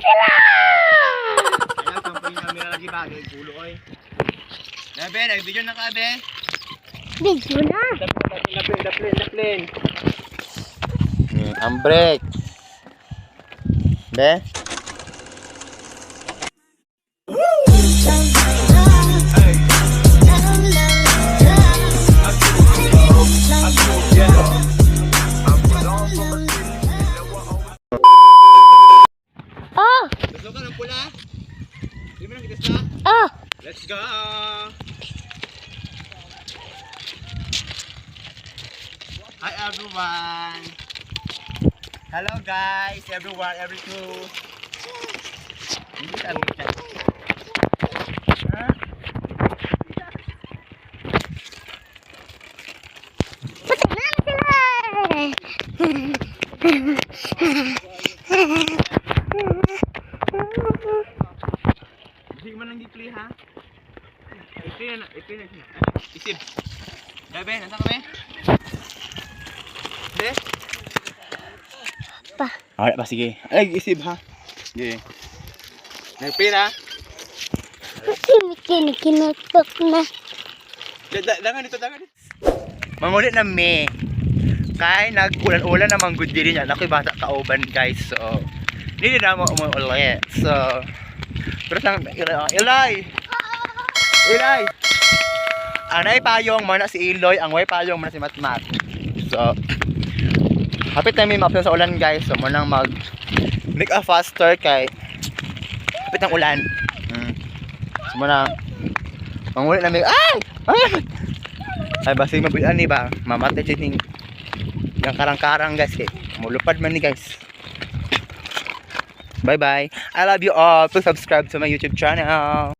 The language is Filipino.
sila! Ayan, sampo yung camera lagi ba? Yung pulo oy. Nabe, nag-video na ka, be. Video na! The plane. Ang brake. Be? Oh! Gusto ka ng pula? Hindi mo nang gitas na? Oh! Let's go! Hi everyone! Hello guys! Everyone, every crew! Hindi ka amita. Puti na sila! Hindi mo nang gi-play ha? I-play na. Isip. Bebe, nasa kami? Be? Pa. Okay pa, sige. Ay, isip ha? Sige. Nag-play na? Kinikinutok na. Dangan dito. Mangulit na me. Kaya nag-ulan-ulan na manggod din yan. Ako'y bata kauban guys. So, hindi na mo umuulit. So, pero lang, Ilay! Anay payong mo na si Iloy, ang way payong mo na si Matmat. So, hapit na may ma-option sa ulan guys. So, mo nang make a faster kay hapit ng ulan. So, mo na mangulit na may ay basi mabuyan ni ba mamatay sining yang karang-karang guys kay mulupad man ni guys. Bye bye, I love you all. Please subscribe to my YouTube channel.